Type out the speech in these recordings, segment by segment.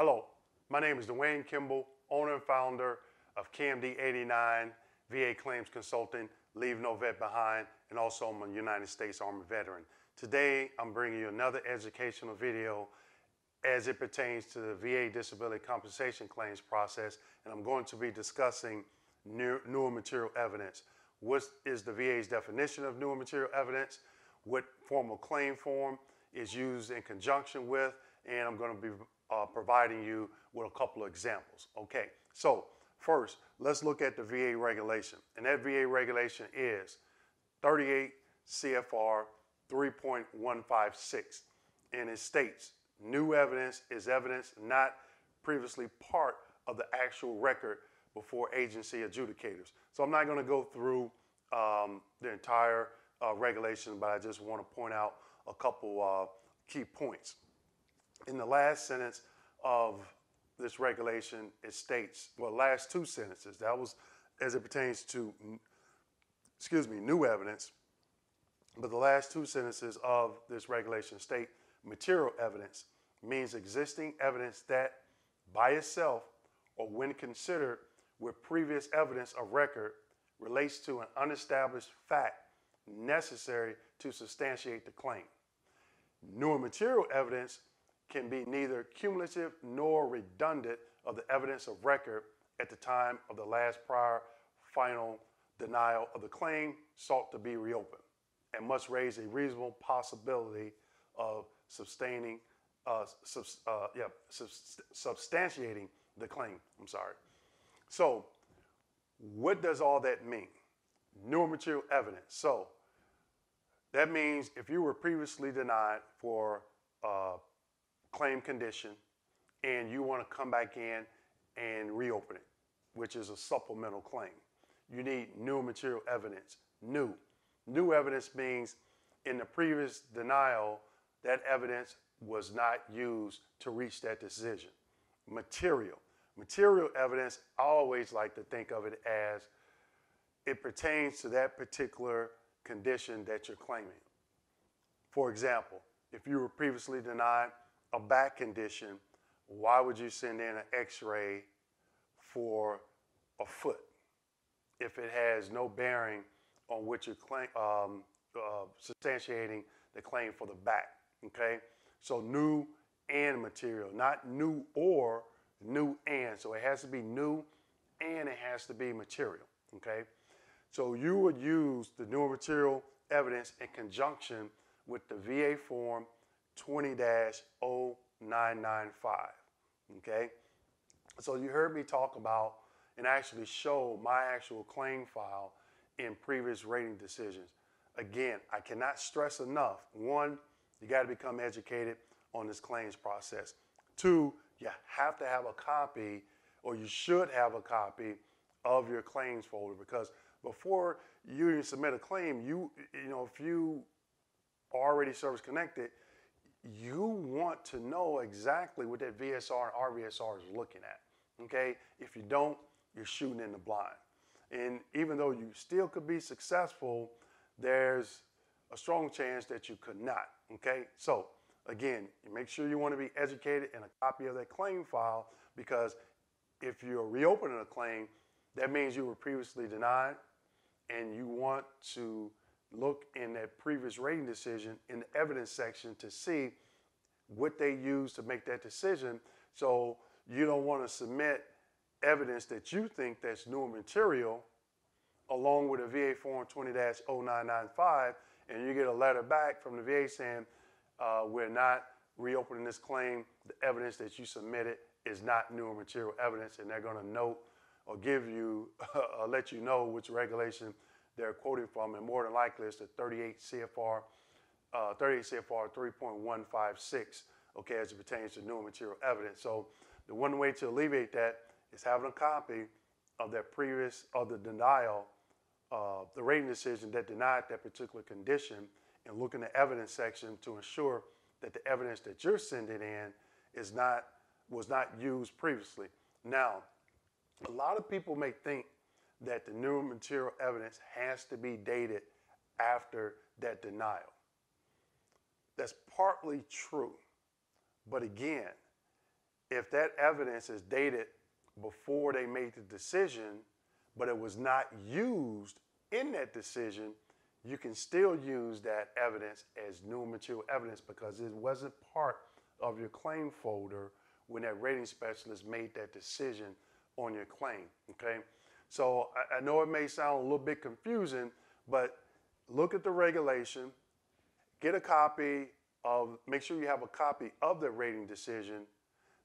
Hello, my name is Dwayne Kimball, owner and founder of KMD 89 VA Claims Consulting, Leave No Vet Behind, and also I'm a United States Army veteran. Today, I'm bringing you another educational video as it pertains to the VA disability compensation claims process, and I'm going to be discussing newer material evidence. What is the VA's definition of newer material evidence? What formal claim form is used in conjunction with, and I'm going to be providing you with a couple of examples. Okay, so first, let's look at the VA regulation. And that VA regulation is 38 CFR 3.156. And it states, new evidence is evidence not previously part of the actual record before agency adjudicators. So I'm not going to go through the entire regulation, but I just want to point out a couple key points. In the last sentence of this regulation, it states, well, last two sentences, that was as it pertains to, new evidence, but the last two sentences of this regulation state material evidence means existing evidence that by itself or when considered with previous evidence of record relates to an unestablished fact necessary to substantiate the claim. Newer material evidence can be neither cumulative nor redundant of the evidence of record at the time of the last prior final denial of the claim sought to be reopened, and must raise a reasonable possibility of substantiating the claim. So what does all that mean? Newer material evidence. So that means if you were previously denied for claim condition and you want to come back in and reopen it, which is a supplemental claim, you need new material evidence. New evidence means in the previous denial, that evidence was not used to reach that decision. Material evidence, I always like to think of it as it pertains to that particular condition that you're claiming. For example, if you were previously denied a back condition, why would you send in an x-ray for a foot if it has no bearing on which you're substantiating the claim for the back? Okay, so new and material, not new or, new and. So it has to be new and it has to be material. Okay, so you would use the newer material evidence in conjunction with the VA form 20-0995, okay? So you heard me talk about and actually show my actual claim file in previous rating decisions. Again, I cannot stress enough. One, you got to become educated on this claims process. Two, you have to have a copy, or you should have a copy of your claims folder, because before you even submit a claim, if you are already service connected, you want to know exactly what that VSR and RVSR is looking at, okay? If you don't, you're shooting in the blind. And even though you still could be successful, there's a strong chance that you could not, okay? So again, you make sure you want to be educated in a copy of that claim file, because if you're reopening a claim, that means you were previously denied, and you want to look in that previous rating decision in the evidence section to see what they used to make that decision. So you don't want to submit evidence that you think that's newer material along with a VA form 20-0995, and you get a letter back from the VA saying, we're not reopening this claim. The evidence that you submitted is not newer material evidence, and they're going to note or give you, let you know which regulation they're quoting from, and more than likely it's the 38 CFR 3.156, okay, as it pertains to newer material evidence. So the one way to alleviate that is having a copy of that the denial, the rating decision that denied that particular condition, and look in the evidence section to ensure that the evidence that you're sending in was not used previously. Now, a lot of people may think that the new material evidence has to be dated after that denial. That's partly true. But again, if that evidence is dated before they made the decision, but it was not used in that decision, you can still use that evidence as new material evidence because it wasn't part of your claim folder when that rating specialist made that decision on your claim, okay? So I know it may sound a little bit confusing, but look at the regulation, get a copy of, make sure you have a copy of the rating decision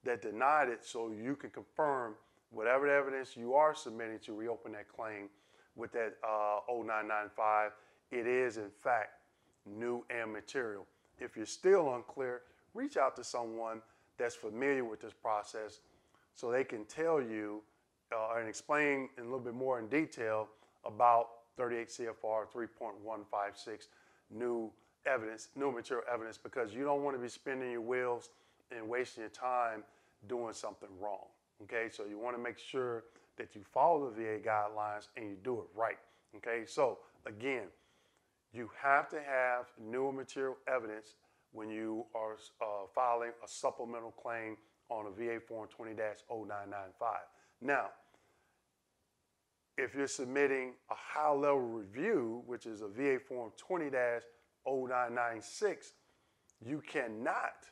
that denied it so you can confirm whatever evidence you are submitting to reopen that claim with that 0995, it is in fact new and material. If you're still unclear, reach out to someone that's familiar with this process so they can tell you and explain in a little bit more in detail about 38 CFR 3.156 new evidence, new material evidence, because you don't want to be spinning your wheels and wasting your time doing something wrong. Okay, so you want to make sure that you follow the VA guidelines and you do it right. Okay, so again, you have to have new material evidence when you are filing a supplemental claim on a VA Form 20-0995. Now, if you're submitting a high-level review, which is a VA Form 20-0996, you cannot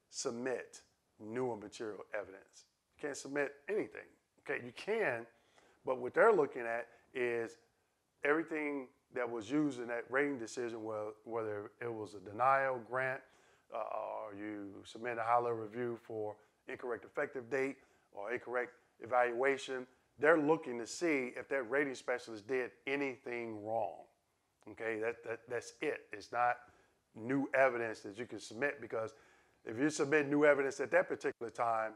submit new material evidence. You can't submit anything. Okay, you can, but what they're looking at is everything that was used in that rating decision, whether it was a denial, grant, or you submit a high-level review for incorrect effective date or incorrect evaluation, they're looking to see if that rating specialist did anything wrong. Okay, that's it. It's not new evidence that you can submit, because if you submit new evidence at that particular time,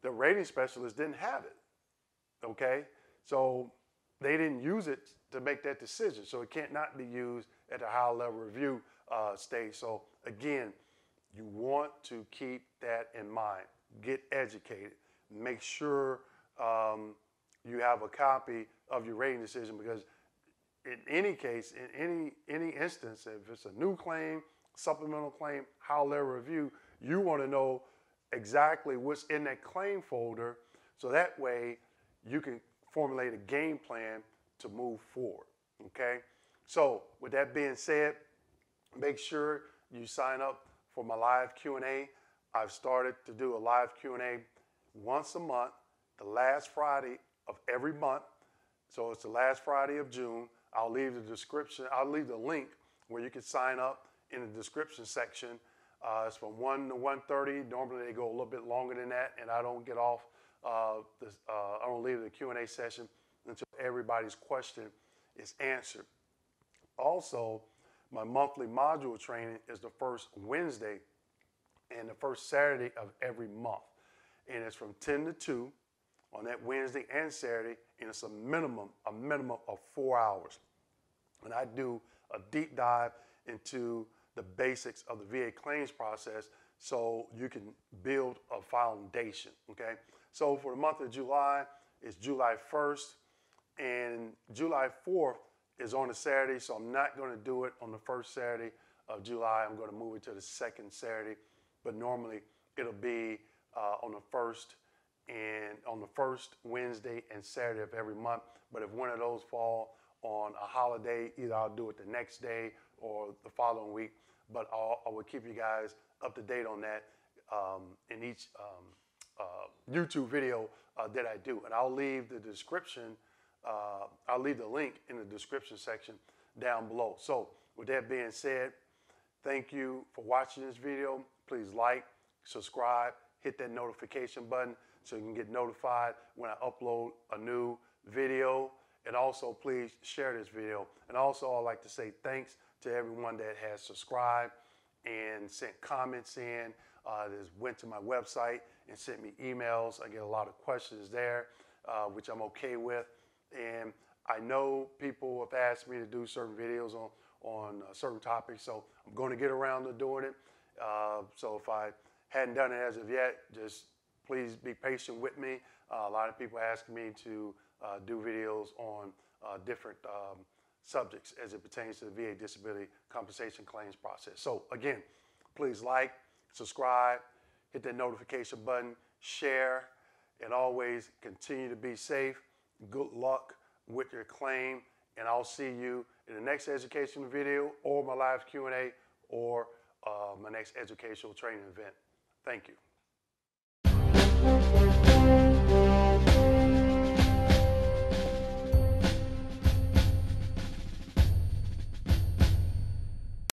the rating specialist didn't have it. Okay, so they didn't use it to make that decision, so it can't not be used at the high level review stage. So again, you want to keep that in mind. Get educated. Make sure you have a copy of your rating decision, because in any case, in any instance, if it's a new claim, supplemental claim, high level review, you want to know exactly what's in that claim folder, so that way you can formulate a game plan to move forward. Okay, so with that being said, make sure you sign up for my live Q&A. I've started to do a live Q&A once a month, the last Friday of every month. So it's the last Friday of June. I'll leave the description, I'll leave the link where you can sign up in the description section. It's from 1 to 1:30. Normally they go a little bit longer than that, and I don't get off, I don't leave the Q&A session until everybody's question is answered. Also, my monthly module training is the first Wednesday and the first Saturday of every month. And it's from 10 to 2 on that Wednesday and Saturday, and it's a minimum of 4 hours. And I do a deep dive into the basics of the VA claims process so you can build a foundation, okay? So for the month of July, it's July 1st, and July 4th is on a Saturday, so I'm not going to do it on the first Saturday of July. I'm going to move it to the second Saturday, but normally it'll be on the first Wednesday and Saturday of every month. But if one of those fall on a holiday, either I'll do it the next day or the following week. But I will keep you guys up to date on that in each YouTube video that I do. And I'll leave the description, I'll leave the link in the description section down below. So with that being said, thank you for watching this video. Please like, subscribe, hit that notification button so you can get notified when I upload a new video. And also please share this video. And also I'd like to say thanks to everyone that has subscribed and sent comments in, that went to my website and sent me emails. I get a lot of questions there, which I'm okay with. And I know people have asked me to do certain videos on certain topics, so I'm going to get around to doing it. So if I hadn't done it as of yet, just please be patient with me. A lot of people ask me to do videos on different subjects as it pertains to the VA disability compensation claims process. So again, please like, subscribe, hit that notification button, share, and always continue to be safe. Good luck with your claim, and I'll see you in the next educational video or my live Q&A or my next educational training event. Thank you.